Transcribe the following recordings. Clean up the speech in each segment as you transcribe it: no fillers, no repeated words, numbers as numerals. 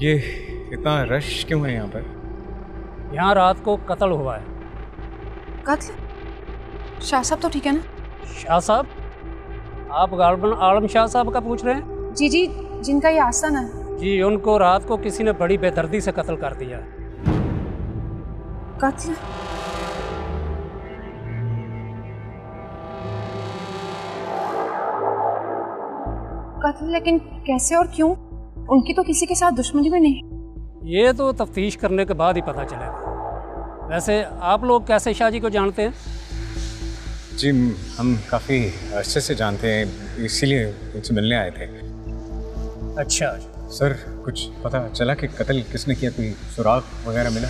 ये इतना रश क्यों है यहाँ पर? यहाँ रात को कत्ल हुआ है। कत्ल? शाह साहब तो ठीक है ना? शाह साहब? आप गालिबन आलम शाह साहब का पूछ रहे हैं? जी जी, जिनका ये आस्थाना है। जी, उनको रात को किसी ने बड़ी बेदर्दी से कत्ल कर दिया। कत्ल? कत्ल? लेकिन कैसे और क्यों? उनकी तो किसी के साथ दुश्मनी भी नहीं। ये तो तफ्तीश करने के बाद ही पता चलेगा। वैसे आप लोग कैसे शाह जी को जानते हैं? जी, हम काफ़ी अच्छे से जानते हैं, इसीलिए उनसे मिलने आए थे। अच्छा सर, कुछ पता चला कि कत्ल किसने किया? कोई सुराग वगैरह मिला?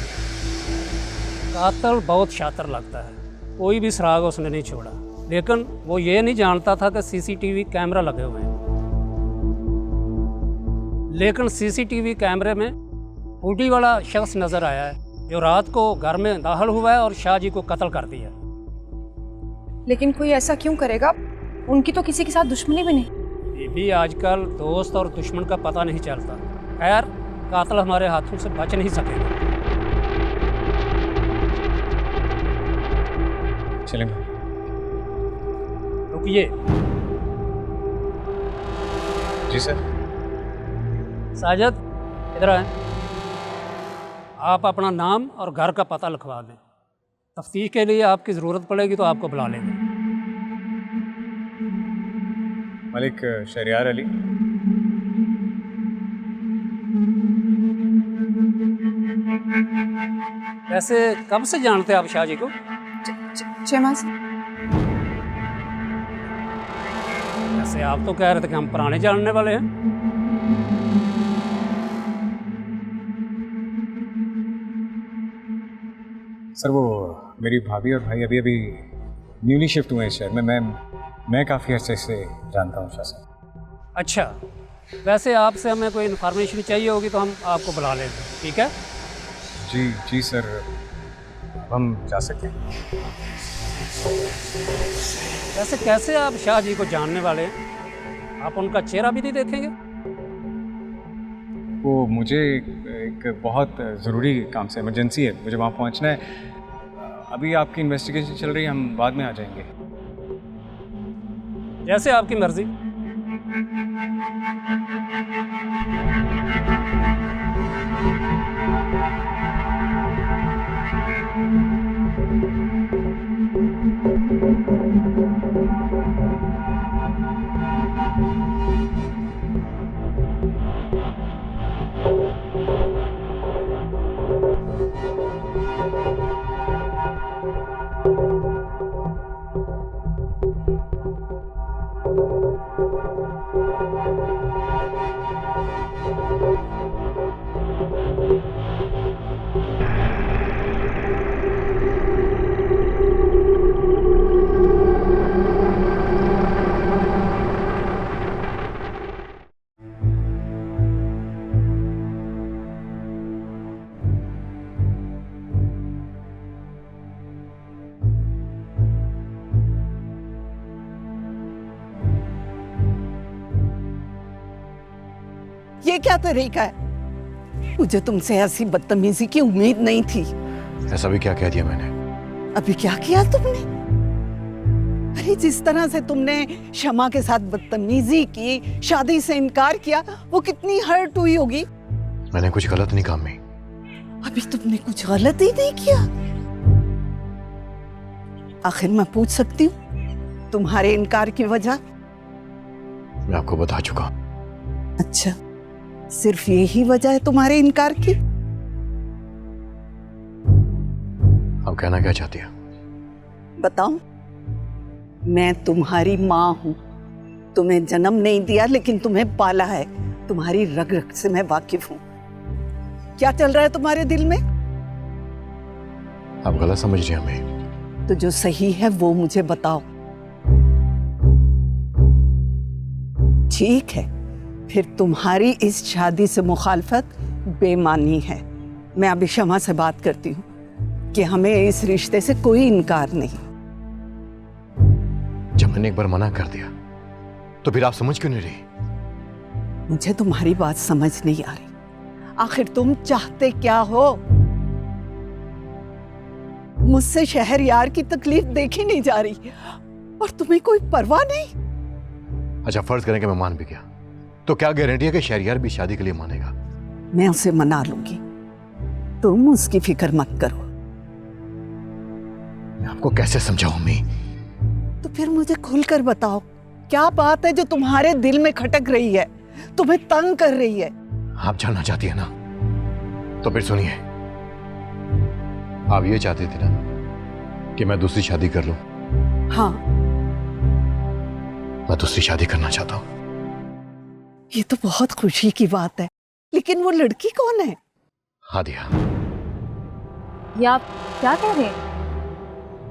कातिल बहुत शातिर लगता है, कोई भी सुराग उसने नहीं छोड़ा, लेकिन वो ये नहीं जानता था कि सीसीटीवी कैमरा लगे हुए हैं। लेकिन सीसीटीवी कैमरे में हुडी वाला शख्स नज़र आया है जो रात को घर में दाखिल हुआ है और शाह जी को कत्ल कर दिया। लेकिन कोई ऐसा क्यों करेगा? उनकी तो किसी के साथ दुश्मनी भी नहीं। ये भी आजकल दोस्त और दुश्मन का पता नहीं चलता। खैर, कातिल हमारे हाथों से बच नहीं सकेगा। चलें। रुकिए। जी सर। साजिद, इधर आए। आप अपना नाम और घर का पता लिखवा दें। तफ्तीश के लिए आपकी ज़रूरत पड़ेगी तो आपको बुला लेंगे। मलिक शहरियार अली। वैसे कब से जानते हैं आप शाह जी को? 6 माह से। वैसे आप तो कह रहे थे कि हम पुराने जानने वाले हैं। सर, वो मेरी भाभी और भाई अभी अभी न्यूली शिफ्ट हुए हैं शहर में। मैं काफ़ी अच्छे से जानता हूँ शाह साहब। अच्छा, वैसे आपसे हमें कोई इन्फॉर्मेशन चाहिए होगी तो हम आपको बुला लेंगे, ठीक है? जी जी सर, हम जा सकते हैं। वैसे कैसे आप शाह जी को जानने वाले हैं? आप उनका चेहरा भी नहीं देखेंगे? वो मुझे एक बहुत ज़रूरी काम से इमरजेंसी है, मुझे वहाँ पहुँचना है। अभी आपकी इन्वेस्टिगेशन चल रही है, हम बाद में आ जाएंगे। जैसे आपकी मर्जी। ये क्या तरीका है? मुझे तुमसे ऐसी बदतमीजी की उम्मीद नहीं थी। ऐसा भी क्या कह दिया मैंने? अभी क्या किया तुमने? अरे जिस तरह से तुमने शमा के साथ बदतमीजी की, शादी से इनकार किया, वो कितनी हर्ट हुई होगी। मैंने कुछ गलत नहीं कहा मैं। अभी तुमने कुछ गलत ही नहीं किया। आखिर मैं पूछ सकती हूँ तुम्हारे इनकार की वजह? मैं आपको बता चुका। अच्छा, सिर्फ यही वजह है तुम्हारे इनकार की? आप कहना क्या चाहती है? बताऊं? मैं तुम्हारी माँ हूं। तुम्हें जन्म नहीं दिया लेकिन तुम्हें पाला है। तुम्हारी रग रग से मैं वाकिफ हूं। क्या चल रहा है तुम्हारे दिल में? आप गलत समझ रही हैं हमें। तो जो सही है वो मुझे बताओ। ठीक है, फिर तुम्हारी इस शादी से मुखालफत बेमानी है। मैं अभी शमा से बात करती हूँ कि हमें इस रिश्ते से कोई इनकार नहीं। जब मैंने एक बार मना कर दिया तो फिर आप समझ क्यों नहीं रही? मुझे तुम्हारी बात समझ नहीं आ रही। आखिर तुम चाहते क्या हो? मुझसे शहरयार की तकलीफ देखी नहीं जा रही और तुम्हें कोई परवाह नहीं। अच्छा, फर्ज करें कि मैं मान भी गया, तो क्या गारंटी है कि शहरयार भी शादी के लिए मानेगा? मैं उसे मना लूंगी, तुम उसकी फिक्र मत करो। मैं आपको कैसे समझाऊं अम्मी? तो फिर मुझे खुलकर बताओ, क्या बात है जो तुम्हारे दिल में खटक रही है, तुम्हें तंग कर रही है? आप जानना चाहती है ना, तो फिर सुनिए। आप ये चाहती थी ना कि मैं दूसरी शादी कर लूं? हाँ, मैं दूसरी शादी करना चाहता हूं। ये तो बहुत खुशी की बात है, लेकिन वो लड़की कौन है? हादिया। ये आप क्या कह रहे हैं?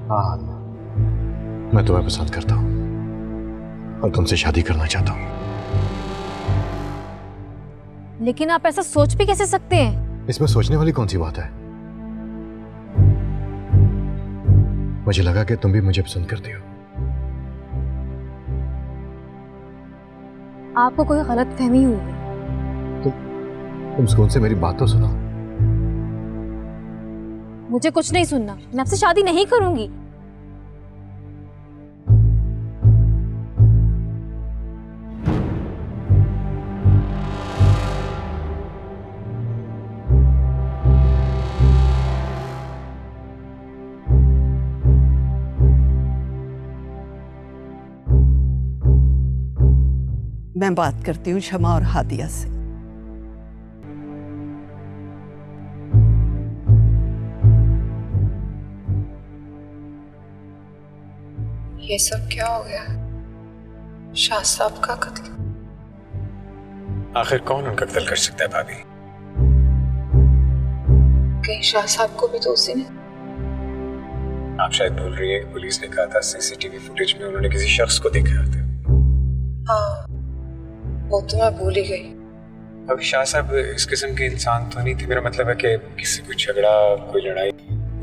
हाँ हादिया, मैं तुम्हें पसंद करता हूं और तुमसे शादी करना चाहता हूं। लेकिन आप ऐसा सोच भी कैसे सकते हैं? इसमें सोचने वाली कौन सी बात है? मुझे लगा कि तुम भी मुझे पसंद करती हो। आपको कोई गलत फहमी हुई है। तुम सुकून से मेरी बात तो सुनो। मुझे कुछ नहीं सुनना, मैं आपसे शादी नहीं करूंगी। मैं बात करती हूँ शमा और हादिया से। ये सब क्या हो गया? शाह साहब का कत्ल? आखिर कौन उनका कत्ल कर सकता है भाभी? कहीं शाह साहब को भी तो उसी ने? आप शायद भूल रही है कि पुलिस ने कहा था सीसीटीवी फुटेज में उन्होंने किसी शख्स को देखा होते। हाँ, वो तो मैं भूल ही गई। अभी शाह साहब इस किस्म के इंसान तो नहीं थे। मेरा मतलब है कि किसी को झगड़ा, कोई लड़ाई।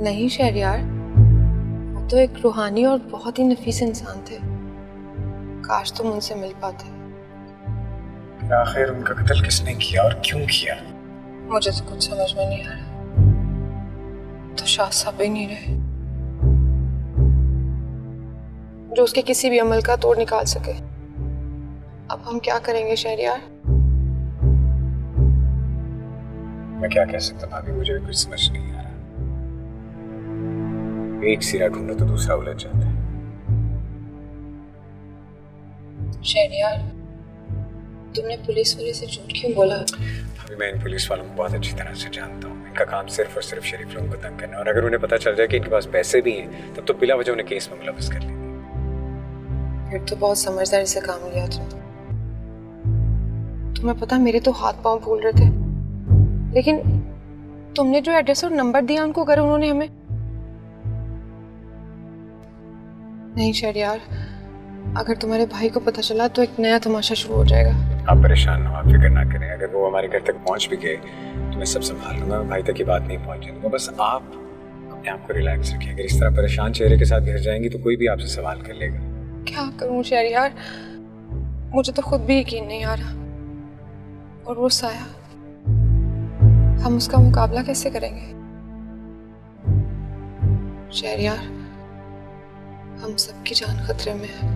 नहीं शहरयार, वो तो एक रूहानी और बहुत ही नफीस इंसान थे। काश तुम उनसे मिल पाते। आखिर उनका कत्ल किसने किया और क्यों किया? मुझे तो कुछ समझ में नहीं आ रहा। तो शाह साहब ही नहीं रहे जो उसके किसी भी अमल का तोड़ निकाल सके। अब हम क्या करेंगे शहरयार? मैं क्या कह सकता भाभी, मुझे भी कुछ समझ नहीं आ रहा। एक सिरा ढूंढो तो दूसरा उलझ जाता है। शहरयार, तुमने पुलिस वाले से झूठ क्यों बोला? अभी मैं इन पुलिस वालों को बहुत अच्छी तरह से जानता हूँ। इनका काम सिर्फ और सिर्फ शरीफ लोगों को तंग करना है, और अगर उन्हें पता चल जाए कि इनके पास पैसे भी हैं तब तो बिला वजह उन्हें केस में मुलव्वस कर लेंगे। फिर तो बहुत समझदारी से काम लिया तुमने। तुम्हें पता, मेरे तो हाथ पांव फूल रहे थे, लेकिन तुमने जो एड्रेस और नंबर दिया उनको, अगर उन्होंने हमें... नहीं शहरयार, अगर तुम्हारे भाई को पता चला तो एक नया तमाशा शुरू हो जाएगा। आप परेशान हो, आप फिक्र ना करें। अगर वो हमारे घर तक पहुंच भी गए तो मैं सब संभाल लूंगा। मैं भाई तक की बात नहीं पहुंचने दूंगा। बस आप अपने आप को रिलैक्स रखिए। अगर इस तरह परेशान चेहरे के साथ घर जाएंगी तो कोई भी आपसे सवाल कर लेगा। क्या करूं शहरयार, मुझे तो खुद भी यकीन नहीं आ रहा। और वो साया, हम उसका मुकाबला कैसे करेंगे? शहरयार, हम सबकी जान खतरे में है।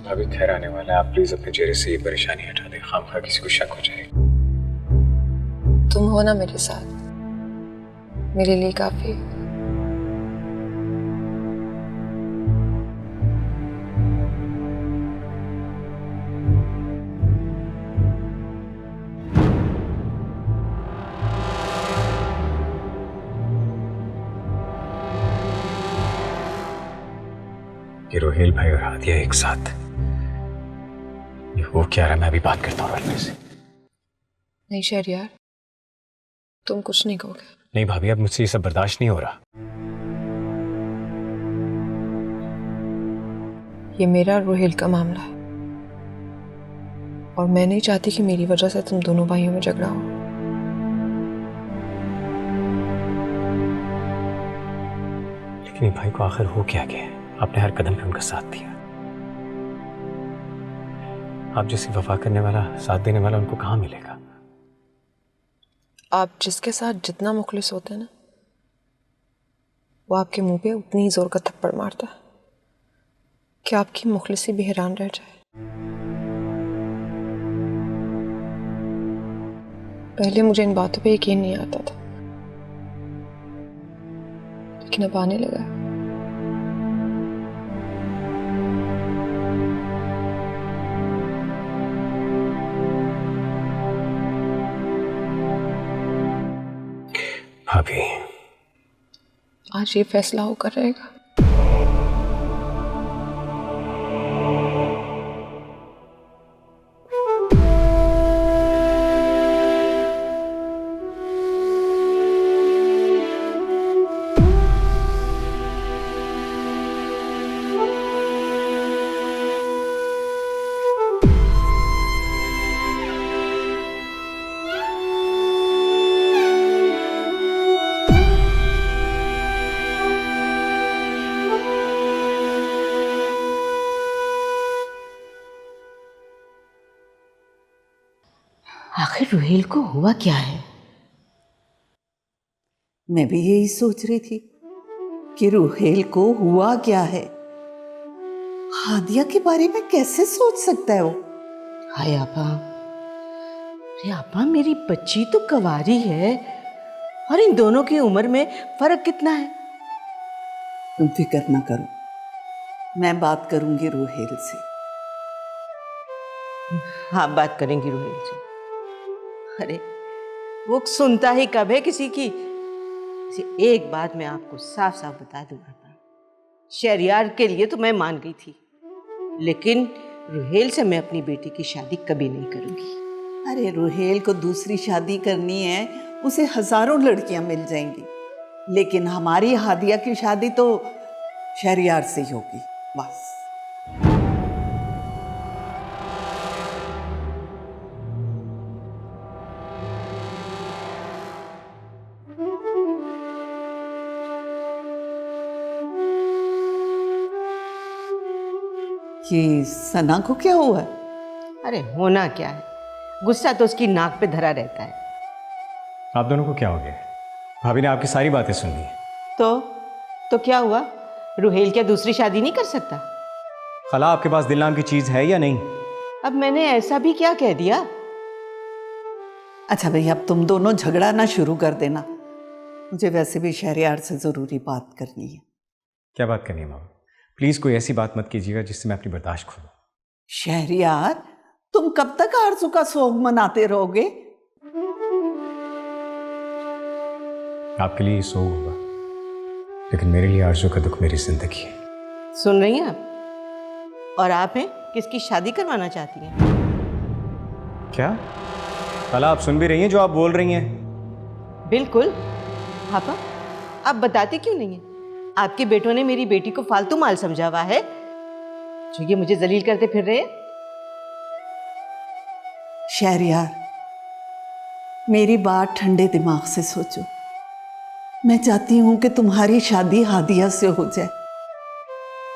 भाभी खैर आने वाला है। आप प्लीज अपने चेहरे से ये परेशानी हटा दें। खामखा किसी को शक हो जाएगा। तुम हो ना मेरे साथ, मेरे लिए काफी है। ये रोहेल भाई और हादिया एक साथ, ये हो क्या रहा? मैं अभी बात करता हूँ रोहेल से। नहीं शहरयार, तुम कुछ नहीं कहोगे? नहीं भाभी, अब मुझसे ये सब बर्दाश्त नहीं हो रहा। ये मेरा रोहेल का मामला है और मैं नहीं चाहती कि मेरी वजह से तुम दोनों भाइयों में झगड़ा हो। लेकिन ये भाई को आखिर हो क्या गया है? आपने हर कदम पे उनका साथ दिया। आप जैसी वफा करने वाला, साथ देने वाला उनको कहाँ मिलेगा? आप जिसके साथ जितना मुखलिस होते हैं ना, वो आपके मुंह पे उतनी ही जोर का थप्पड़ मारता है कि आपकी मुखलिसी भी हैरान रह जाए। पहले मुझे इन बातों पे यकीन नहीं आता था, लेकिन अब आने लगा। भाभी, आज ये फैसला होकर रहेगा। आखिर रुहेल को हुआ क्या है? मैं भी यही सोच रही थी कि रुहेल को हुआ क्या है। हादिया के बारे में कैसे सोच सकता है वो? हाय आपा, अरे आपा मेरी बच्ची तो कवारी है और इन दोनों की उम्र में फर्क कितना है? तुम फिक्र ना करो, मैं बात करूंगी रुहेल से। हाँ, बात करेंगी रुहेल से। अरे वो सुनता ही कब है किसी की। एक बात मैं आपको साफ साफ बता दूंगा, शहरियार के लिए तो मैं मान गई थी, लेकिन रुहेल से मैं अपनी बेटी की शादी कभी नहीं करूंगी। अरे रुहेल को दूसरी शादी करनी है, उसे हजारों लड़कियां मिल जाएंगी, लेकिन हमारी हादिया की शादी तो शहरियार से ही होगी बस। ये सना को क्या हुआ? अरे होना क्या है, गुस्सा तो उसकी नाक पे धरा रहता है। आप दोनों को क्या हो गया? भाभी ने आपकी सारी बातें सुन ली। तो क्या हुआ? रुहेल क्या दूसरी शादी नहीं कर सकता? खला, आपके पास दिल नाम की चीज है या नहीं? अब मैंने ऐसा भी क्या कह दिया? अच्छा भाई, अब तुम दोनों झगड़ा ना शुरू कर देना, मुझे वैसे भी शहरियार से जरूरी बात करनी है। क्या बात करनी है मामा? प्लीज कोई ऐसी बात मत कीजिएगा जिससे मैं अपनी बर्दाश्त खो दूं। शहरियार, तुम कब तक आरजू का सोग मनाते रहोगे? आपके लिए ये सोग होगा, लेकिन मेरे लिए आरजू का दुख मेरी जिंदगी है। सुन रही हैं आप? और आप हैं किसकी शादी करवाना चाहती हैं? क्या खला, आप सुन भी रही हैं जो आप बोल रही हैं? बिल्कुल। पापा, आप बताते क्यों नहीं हैं? आपके बेटों ने मेरी बेटी को फालतू माल समझा हुआ है, जो ये मुझे जलील करते फिर रहे हैं। शहरियार, मेरी बात ठंडे दिमाग से सोचो। मैं चाहती हूं कि तुम्हारी शादी हादिया से हो जाए।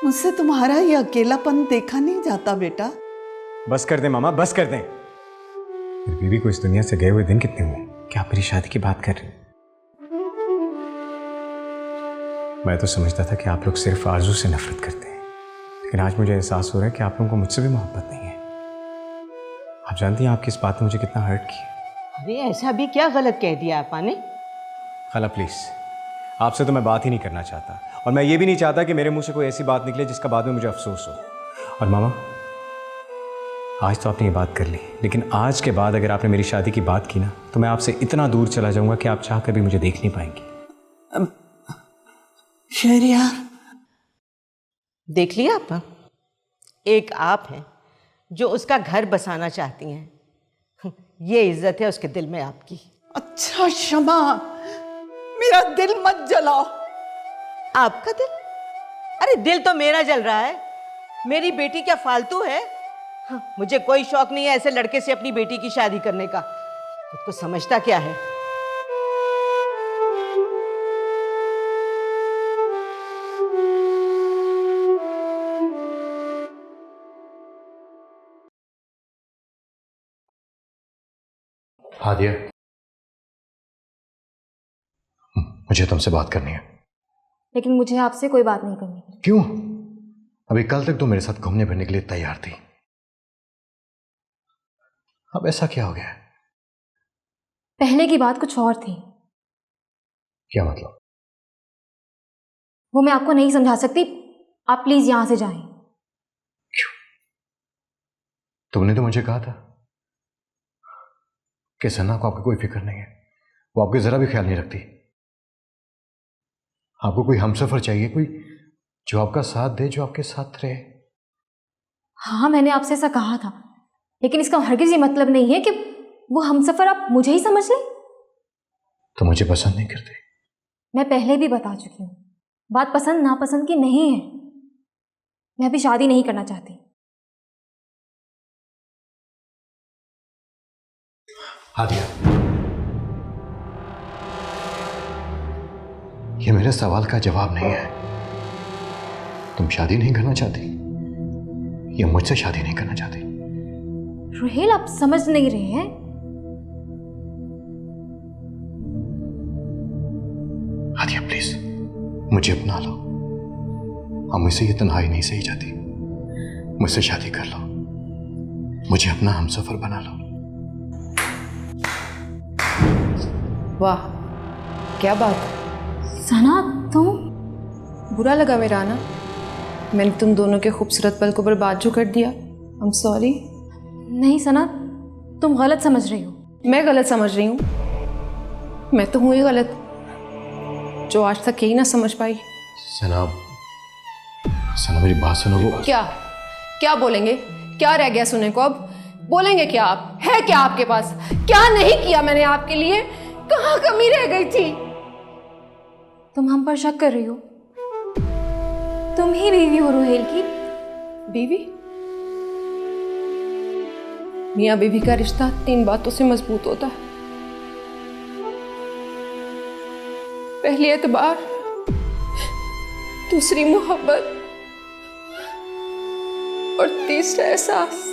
मुझसे तुम्हारा ये अकेलापन देखा नहीं जाता बेटा। बस कर दें मामा, बस कर दें। मेरी बीवी को इस दुनिया से गए हुए दिन कितने हुए? क्या आप मेरी शादी की बात कर रही हैं? मैं तो समझता था कि आप लोग सिर्फ आरजू से नफरत करते हैं, लेकिन आज मुझे एहसास हो रहा है कि आप लोगों को मुझसे भी मोहब्बत नहीं है। आप जानती हैं आपकी इस बात ने मुझे कितना हर्ट किया। अरे ऐसा भी क्या गलत कह दिया आपा ने? खाला प्लीज, आपसे तो मैं बात ही नहीं करना चाहता, और मैं ये भी नहीं चाहता कि मेरे मुंह से कोई ऐसी बात निकले जिसका बाद में मुझे अफसोस हो। और मामा, आज तो आपने ये बात कर ली, लेकिन आज के बाद अगर आपने मेरी शादी की बात की ना, तो मैं आपसे इतना दूर चला जाऊंगा कि आप चाह कर भी मुझे देख नहीं पाएंगी। शहरियार, देख लिया आपा, एक आप हैं जो उसका घर बसाना चाहती हैं। ये इज्जत है उसके दिल में आपकी। अच्छा शमा, मेरा दिल मत जलाओ। आपका दिल? अरे दिल तो मेरा जल रहा है। मेरी बेटी क्या फालतू है? हाँ, मुझे कोई शौक नहीं है ऐसे लड़के से अपनी बेटी की शादी करने का। खुद को समझता क्या है? हादिया, मुझे तुमसे बात करनी है। लेकिन मुझे आपसे कोई बात नहीं करनी। क्यों? अभी कल तक तो मेरे साथ घूमने फिरने के लिए तैयार थी, अब ऐसा क्या हो गया है? पहले की बात कुछ और थी। क्या मतलब? वो मैं आपको नहीं समझा सकती। आप प्लीज यहां से जाएं। तुमने तो मुझे कहा था कि सना को आपकी कोई फिक्र नहीं है, वो आपके जरा भी ख्याल नहीं रखती। आपको कोई हमसफर चाहिए, कोई जो आपका साथ दे, जो आपके साथ रहे। हाँ, मैंने आपसे ऐसा कहा था, लेकिन इसका हरगिज ये मतलब नहीं है कि वो हमसफर आप मुझे ही समझ लें। तो मुझे पसंद नहीं करते। मैं पहले भी बता चुकी हूँ, बात पसंद नापसंद की नहीं है। मैं अभी शादी नहीं करना चाहती। हादिया, ये मेरे सवाल का जवाब नहीं है। तुम शादी नहीं करना चाहती या मुझसे शादी नहीं करना चाहती? रोहेल, आप समझ नहीं रहे हैं। हादिया प्लीज, मुझे अपना लो। हम मुझसे ये तन्हाई नहीं सही जाती। मुझसे शादी कर लो, मुझे अपना हमसफर बना लो। वाह, क्या बात। सना, तुम? बुरा लगा मेरा आना? मैंने तुम दोनों के खूबसूरत पल को बर्बाद जो कर दिया। I am sorry. नहीं सना, तुम गलत समझ रही हो। मैं गलत समझ रही हूँ? मैं तो हूँ ही गलत, जो आज तक यही ना समझ पाई। सना, सना मेरी बात सुनो। वो क्या क्या बोलेंगे? क्या रह गया सुनने को? अब बोलेंगे क्या? आप है क्या आपके पास? क्या नहीं किया मैंने आपके लिए? कहाँ कमी रह गई थी? तुम हम पर शक कर रही हो। तुम ही बीवी हो रोहेल की। बीवी? मियाँ बीवी का रिश्ता 3 बातों से मजबूत होता है। पहली एतबार, दूसरी मोहब्बत और तीसरा एहसास।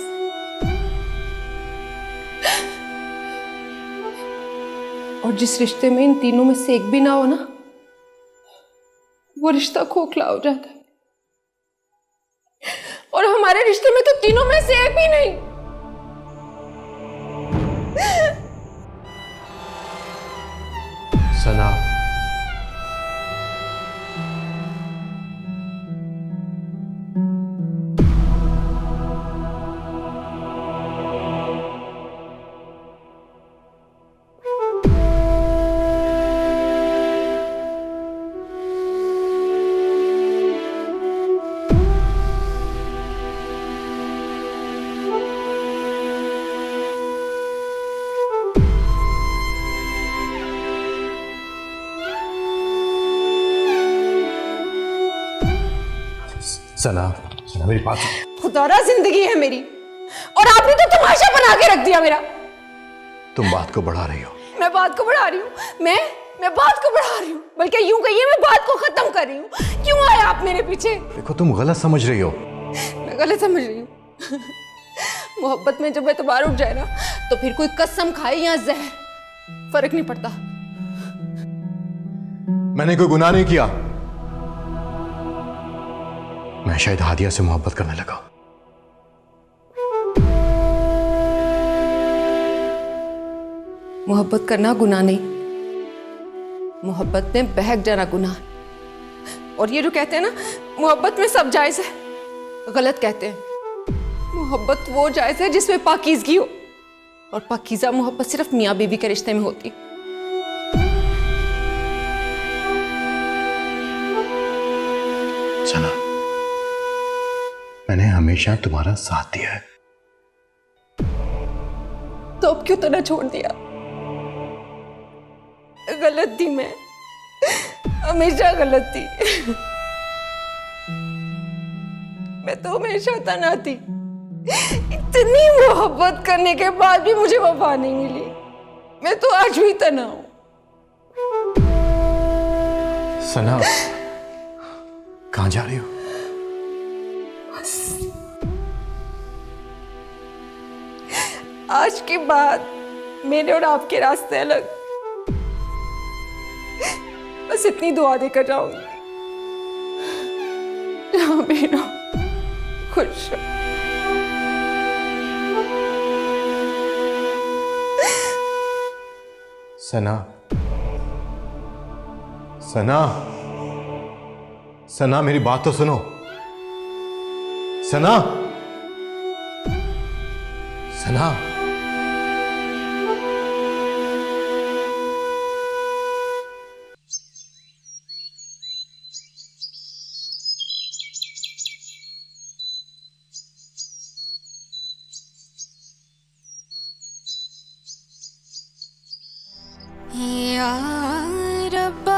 और जिस रिश्ते में इन तीनों में से एक भी ना हो ना, वो रिश्ता खोखला हो जाता है। और हमारे रिश्ते में तो तीनों में से एक भी नहीं। सना, सना, सना मेरी बात सुनो। खुदारा जिंदगी है मेरी, और आपने तो तमाशा बना के रख दिया मेरा। तुम बात को बढ़ा रही हो। मैं बात को बढ़ा रही हूँ? मैं बात को बढ़ा रही हूँ, बल्कि यूं कहिए मैं बात को खत्म कर रही हूँ। क्यों आए आप मेरे पीछे? देखो, तुम गलत समझ रही हो। मैं गलत समझ रही हूँ? मोहब्बत में जब एतबार उठ जाए ना, तो फिर कोई कसम खाए या जहर, फर्क नहीं पड़ता। मैंने कोई गुनाह नहीं किया। मैं शायद हादिया से मोहब्बत करने लगा। मोहब्बत करना गुनाह नहीं, मोहब्बत में बहक जाना गुनाह। और ये जो कहते हैं ना मोहब्बत में सब जायज है, गलत कहते हैं। मोहब्बत वो जायज है जिसमें पाकीज़गी हो, और पाकीज़ा मोहब्बत सिर्फ मियाँ बीवी के रिश्ते में होती। सना, मैंने हमेशा तुम्हारा साथ दिया है। तो अब क्यों तना छोड़ दिया? गलत थी मैं, हमेशा गलत थी। मैं तो हमेशा तना थी। इतनी मोहब्बत करने के बाद भी मुझे वफा नहीं मिली। मैं तो आज भी तना हूं। सना, कहां जा रही हो? आज के बाद मेरे और आपके रास्ते अलग। बस इतनी दुआ देकर जाऊंगी, जहाँ भी रहो खुश रहो। सना, सना, सना मेरी बात तो सुनो। सना, सना, या रब्बा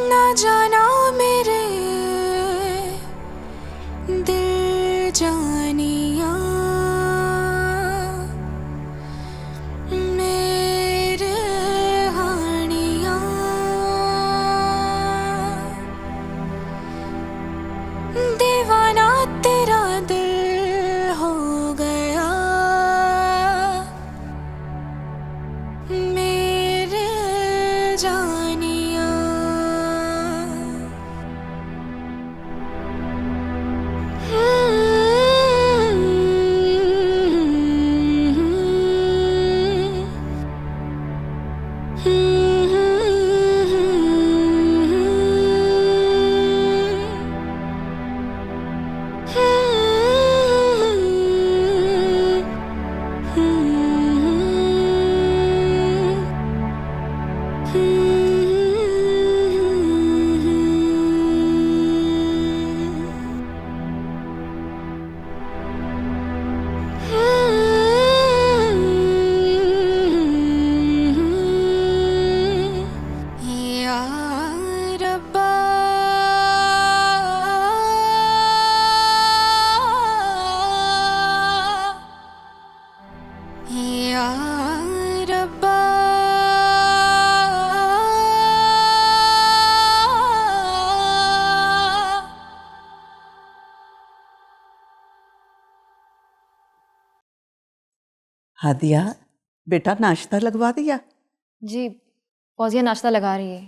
ना जाना मेरे दिल जानिया, मेरे हानिया, दीवाना तेरा दिल हो गया, मेरे जानिया। या रब्बा या रब्बा हादिया, बेटा नाश्ता लगवा दिया? जी फौजिया नाश्ता लगा रही है।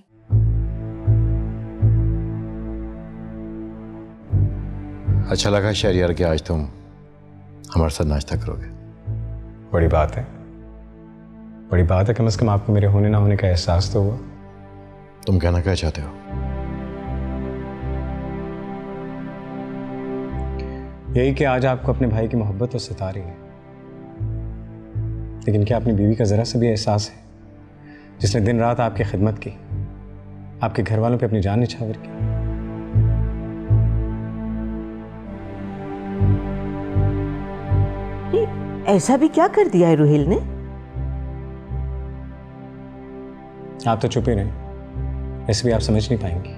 अच्छा लगा शहरियार कि आज तुम हमारे साथ नाश्ता करोगे। बड़ी बात है, बड़ी बात है। कम से कम आपको मेरे होने ना होने का एहसास तो हुआ। तुम कहना क्या चाहते हो? यही कि आज आपको अपने भाई की मोहब्बत तो सता रही है, लेकिन क्या अपनी बीवी का जरा सा भी एहसास है जिसने दिन रात आपकी खिदमत की, आपके घर वालों पे अपनी जान निछावर की? ऐसा भी क्या कर दिया है रुहेल ने? आप तो चुप ही रहे, ऐसे भी आप समझ नहीं पाएंगी।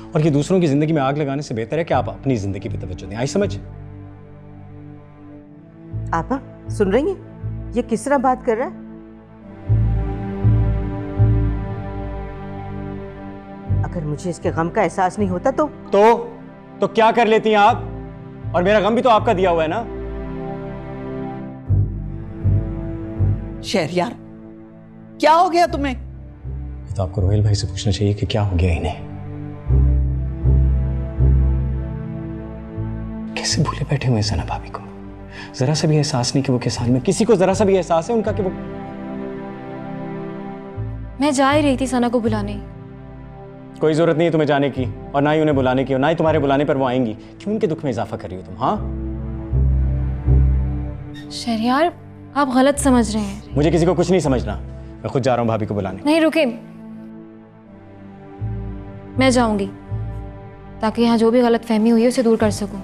और ये दूसरों की जिंदगी में आग लगाने से बेहतर है कि आप अपनी जिंदगी पे तवज्जो दें। आई समझ? आपा सुन रही हैं? ये किस तरह बात कर रहा है? अगर मुझे इसके गम का एहसास नहीं होता तो क्या कर लेती हैं आप? और मेरा गम भी तो आपका दिया हुआ है ना। शहरियार, क्या हो गया तुम्हें? ये तो आपको रोहिल भाई से पूछना चाहिए कि क्या हो गया इन्हें। कैसे भूले बैठे हुए सना भाभी को? जरा सा भी एहसास नहीं कि वो किस हाल में। किसी को जरा सा भी एहसास है उनका कि वो? मैं जा ही रही थी सना को बुलाने। कोई जरूरत नहीं है तुम्हें जाने की, और ना ही उन्हें बुलाने की, और ना ही तुम्हारे बुलाने पर वो आएंगी। क्यों उनके दुख में इजाफा कर रही हो तुम? हाँ शहरियार, आप गलत समझ रहे हैं। मुझे किसी को कुछ नहीं समझना, मैं खुद जा रहा हूँ भाभी को बुलाने। नहीं रुके, मैं जाऊंगी ताकि यहाँ जो भी गलत फहमी हुई है उसे दूर कर सकूं।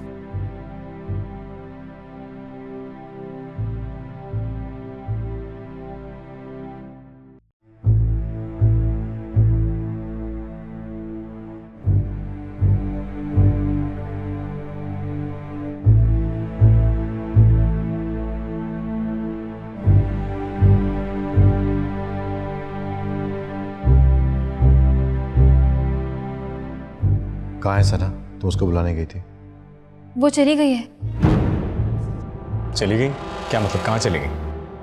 कहाँ है सना? तो उसको बुलाने गई थी। वो चली गई है। चली गई? क्या मतलब, कहाँ चली गई?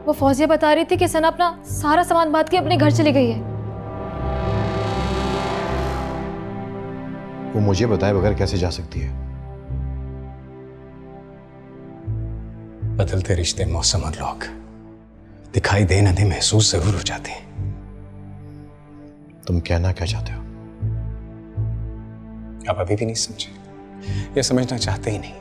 वो फौजिया बता रही थी कि सना अपना सारा सामान बांध के अपने घर चली गई है। वो मुझे बताए बगैर कैसे जा सकती है? बदलते रिश्ते, मौसम और लोग दिखाई दे न दे महसूस जरूर हो जाते हैं। तुम कहना क्या चाहते हो? आप अभी भी नहीं समझे या समझना चाहते ही नहीं।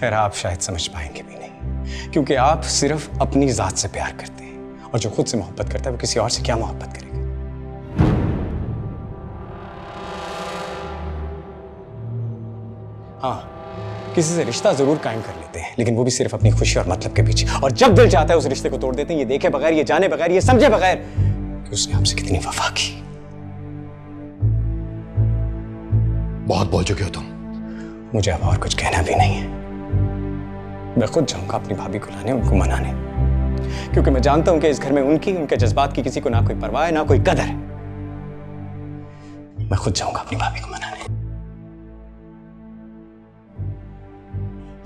खैर, आप शायद समझ पाएंगे भी नहीं, क्योंकि आप सिर्फ अपनी जात से प्यार करते हैं, और जो खुद से मोहब्बत करता है वो किसी और से क्या मोहब्बत करेगा। हाँ, किसी से रिश्ता जरूर कायम कर लेते हैं, लेकिन वो भी सिर्फ अपनी खुशी और मतलब के पीछे। और जब दिल चाहता है उस रिश्ते को तोड़ देते हैं, ये देखे बगैर, ये जाने बगैर, ये समझे बगैर कि उसने हमसे कितनी वफा की। बहुत बोल चुके हो तुम। मुझे अब और कुछ कहना भी नहीं है। मैं खुद जाऊंगा अपनी भाभी को लाने, उनको मनाने, क्योंकि मैं जानता हूं कि इस घर में उनके जज्बात की किसी को ना कोई परवाह है, ना कोई कदर है। मैं खुद जाऊंगा अपनी भाभी को मनाने।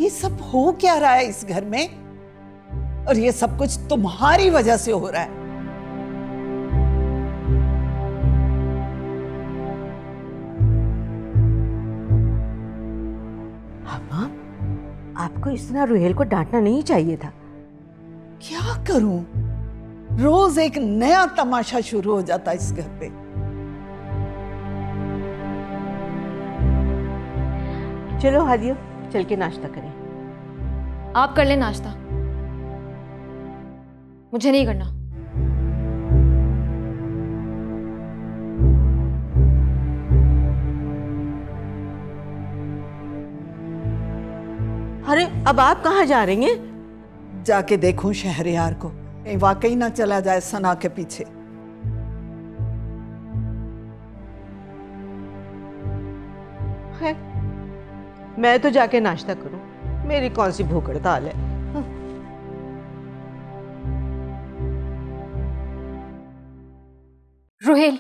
ये सब हो क्या रहा है इस घर में? और ये सब कुछ तुम्हारी वजह से हो रहा है। आपको इस तरह रुहेल को डांटना नहीं चाहिए था। क्या करूं? रोज एक नया तमाशा शुरू हो जाता है इस घर पे। चलो हादिया, चल के नाश्ता करें। आप कर लें नाश्ता, मुझे नहीं करना। अरे अब आप कहाँ जा रही हैं? जाके देखूं शहरयार को, कहीं वाकई ना चला जाए सना के पीछे। है, मैं तो जाके नाश्ता करूं, मेरी कौन सी भूख हड़ताल है। रुहेल,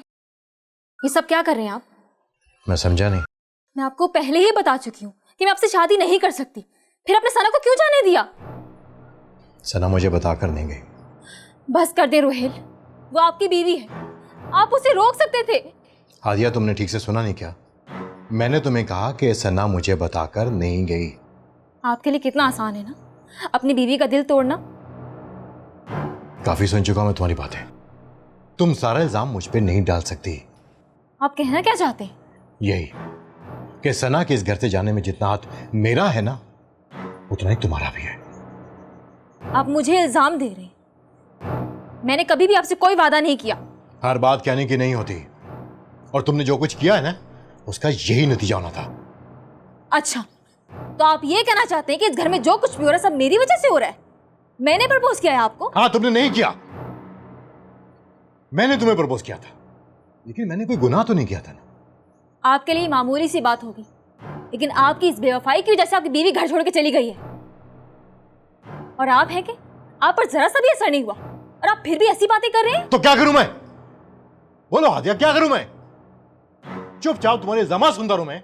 ये सब क्या कर रहे हैं आप? मैं समझा नहीं। मैं आपको पहले ही बता चुकी हूँ कि मैं आपसे शादी नहीं कर सकती, फिर आपने सना को क्यों जाने दिया? सना मुझे बताकर नहीं गई। बस कर दे रुहेल, वो आपकी बीवी है, आप उसे रोक सकते थे। हादिया, तुमने ठीक से सुना नहीं क्या? मैंने तुम्हें कहा कि सना मुझे बताकर नहीं गई। आपके लिए कितना आसान है ना अपनी बीवी का दिल तोड़ना। काफी सुन चुका हूं मैं तुम्हारी बातें। तुम सारा इल्जाम मुझ पे नहीं डाल सकती। आप कहना क्या चाहते हैं? यही कि सना के इस घर से जाने में जितना हाथ मेरा है ना, उतना ही तुम्हारा भी है। आप मुझे इल्जाम दे रहे हैं। मैंने कभी भी आपसे कोई वादा नहीं किया। हर बात कहने की नहीं होती, और तुमने जो कुछ किया है ना, उसका यही नतीजा होना था। अच्छा, तो आप ये कहना चाहते हैं कि इस घर में जो कुछ भी हो रहा है सब मेरी वजह से हो रहा है? मैंने प्रपोज किया है आपको? हाँ, तुमने नहीं किया, मैंने तुम्हें प्रपोज किया था, लेकिन मैंने कोई गुनाह तो नहीं किया था ना। आपके लिए मामूली सी बात होगी, लेकिन आपकी इस बेवफाई की वजह से आपकी बीवी घर छोड़ के चली गई है। और आप है कि आप पर जरा सा भी असर नहीं हुआ, और आप फिर भी ऐसी बातें कर रहे हैं। तो क्या करूं मैं? बोलो हादिया, क्या करूं मैं? चुपचाप तुम्हारे जमा सुंदर हूं मैं।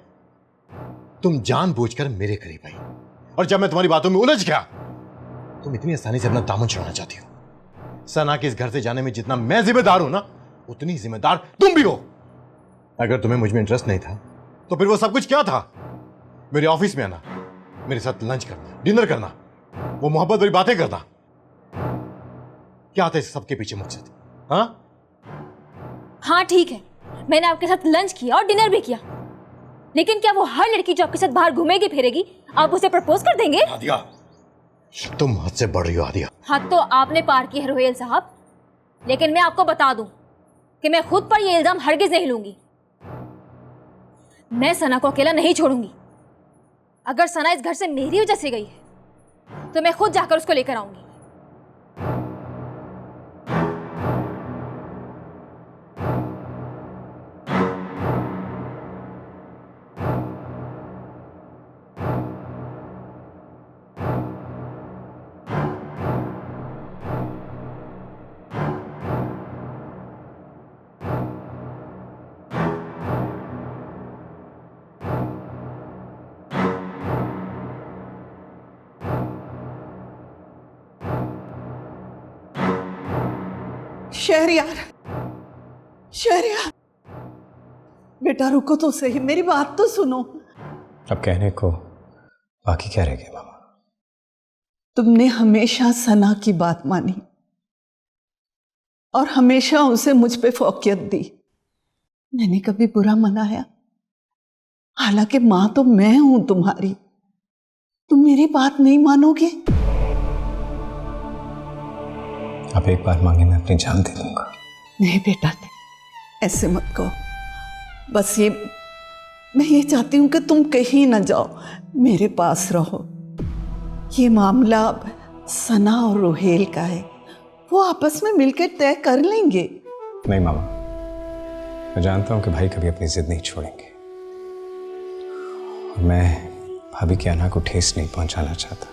तुम जानबूझकर मेरे करीब आई, और जब मैं तुम्हारी बातों में उलझ गया, तुम इतनी आसानी से अपना दामन छुड़ाना चाहती हो। सना के इस घर से जाने में जितना मैं जिम्मेदार हूं ना, उतनी जिम्मेदार तुम भी हो। अगर तुम्हें मुझ में इंटरेस्ट नहीं था, तो फिर वो सब कुछ क्या था? मेरे ऑफिस में आना, मेरे साथ लंच करना, डिनर करना, वो मोहब्बत भरी बातें करना, क्या था इस सबके पीछे मकसद? हाँ ठीक है, मैंने आपके साथ लंच किया और डिनर भी किया, लेकिन क्या वो हर लड़की जो आपके साथ बाहर घूमेगी फिरेगी आप उसे प्रपोज कर देंगे? हादिया, तुम हद से बढ़ रही हो आदिया। हद तो आपने पार की है रोहेल साहब, लेकिन मैं आपको बता दूं कि मैं खुद पर यह इल्जाम हरगिज नहीं लूंगी। मैं सना को अकेला नहीं छोड़ूंगी। अगर सना इस घर से मेरी वजह से गई है तो मैं खुद जाकर उसको लेकर आऊंगी। शहरयार, शहरयार, बेटा रुको तो सही, मेरी बात तो सुनो। अब कहने को बाकी क्या रह गया मामा? तुमने हमेशा सना की बात मानी और हमेशा उसे मुझ पे फौकियत दी। मैंने कभी बुरा मनाया? हालांकि मां तो मैं हूं तुम्हारी। तुम मेरी बात नहीं मानोगे? आप एक बार मांगे मैं अपनी जान दे दूंगा। नहीं बेटा, नहीं, ऐसे मत कहो। बस मैं ये चाहती हूं कि तुम कहीं ना जाओ, मेरे पास रहो। ये मामला अब सना और रोहेल का है, वो आपस में मिलकर तय कर लेंगे। नहीं मामा, मैं जानता हूं कि भाई कभी अपनी जिद नहीं छोड़ेंगे और मैं भाभी की अना को ठेस नहीं पहुंचाना चाहता।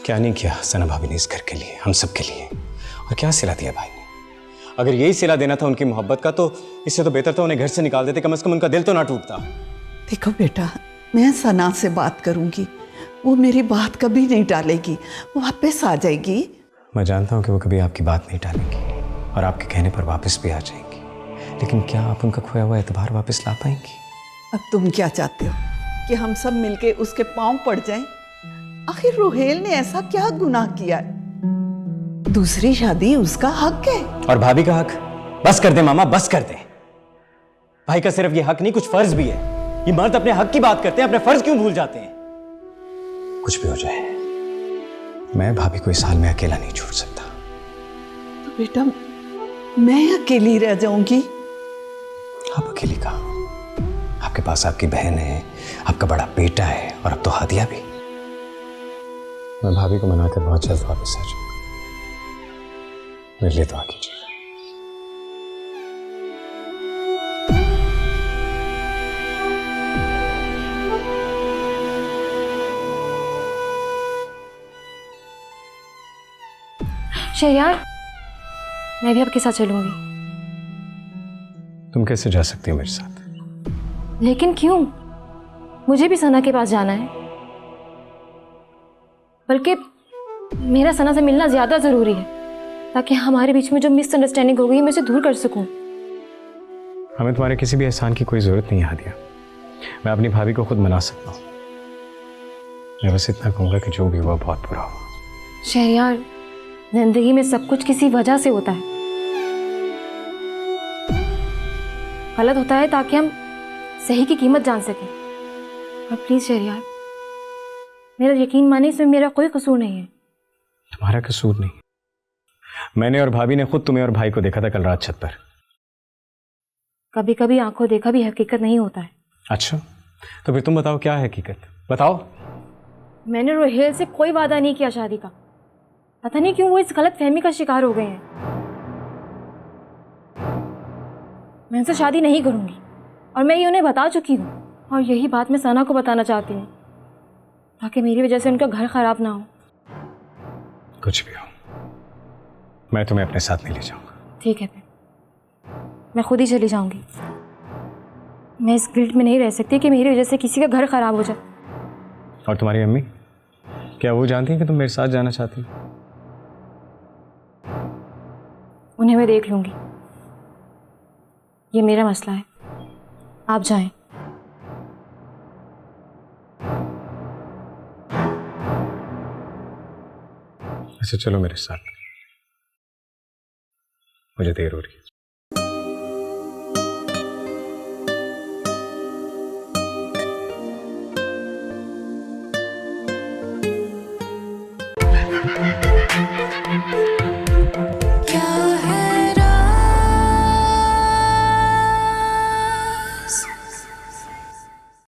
क्या नहीं किया सना भाभी ने इस घर के लिए, हम सब के लिए, और क्या सिला दिया भाई ने। अगर यही सिला देना था उनकी मोहब्बत का तो इससे तो बेहतर तो उन्हें घर से निकाल देते, कम से कम उनका दिल तो ना टूटता। देखो बेटा, मैं सना से बात करूंगी, वो मेरी बात कभी नहीं टालेगी, वो वापस आ जाएगी। मैं जानता हूं कि वो कभी आपकी बात नहीं टालेंगी और आपके कहने पर वापस भी आ जाएंगी, लेकिन क्या आप उनका खोया हुआ एतबार वापस ला पाएंगी? अब तुम क्या चाहते हो कि हम सब मिलके उसके पांव पड़ जाएं? आखिर रोहेल ने ऐसा क्या गुनाह किया है? दूसरी शादी उसका हक है। और भाभी का हक? बस कर दे मामा, बस कर दे। भाई का सिर्फ ये हक नहीं, कुछ फर्ज भी है। ये मर्द अपने हक की बात करते हैं, अपने फर्ज क्यों भूल जाते हैं? कुछ भी हो जाए, मैं भाभी को इस हाल में अकेला नहीं छोड़ सकता। तो बेटा, मैं अकेली रह जाऊंगी? आप अकेली कहाँ? आपके पास आपकी बहन है, आपका बड़ा बेटा है और अब तो हादिया भी। मैं भाभी को मनाकर बहुत जल्द वापस आ जाऊंगा। मेरे लिए तो आगे कीजिए। शहरयार, मैं भी आपके साथ चलूंगी। तुम कैसे जा सकती हो मेरे साथ? लेकिन क्यों? मुझे भी सना के पास जाना है, बल्कि मेरा सना से मिलना ज्यादा जरूरी है ताकि हमारे बीच में जो मिसअंडरस्टैंडिंग हो गई है मैं उसे दूर कर सकूं। हमें तुम्हारे किसी भी एहसान की कोई जरूरत नहीं है हादिया। मैं अपनी भाभी को खुद मना सकता हूँ। मैं बस इतना कहूंगा कि जो भी हुआ बहुत बुरा हुआ। शहरयार, जिंदगी में सब कुछ किसी वजह से होता है। गलत होता है ताकि हम सही की कीमत जान सकें। और प्लीज शहरयार, मेरा यकीन माने, इसमें मेरा कोई कसूर नहीं है। तुम्हारा कसूर नहीं। मैंने और भाभी ने खुद तुम्हें और भाई को देखा था कल रात छत पर। कभी कभी आंखों देखा भी हकीकत नहीं होता है। अच्छा, तो फिर तुम बताओ क्या है हकीकत? बताओ। मैंने रोहेल से कोई वादा नहीं किया शादी का। पता नहीं क्यों वो इस गलत फहमी का शिकार हो गए हैं। मैं उनसे शादी नहीं करूंगी और मैं ये उन्हें बता चुकी हूँ, और यही बात मैं सना को बताना चाहती हूँ ताकि मेरी वजह से उनका घर खराब ना हो। कुछ भी हो, मैं तुम्हें अपने साथ नहीं ले जाऊंगा। ठीक है, मैं खुद ही चली जाऊंगी। मैं इस गिल्ट में नहीं रह सकती कि मेरी वजह से किसी का घर खराब हो जाए। और तुम्हारी अम्मी, क्या वो जानती हैं कि तुम मेरे साथ जाना चाहती हो? उन्हें मैं देख लूंगी, ये मेरा मसला है। आप जाएं। अच्छा चलो मेरे साथ, मुझे देर हो रही है।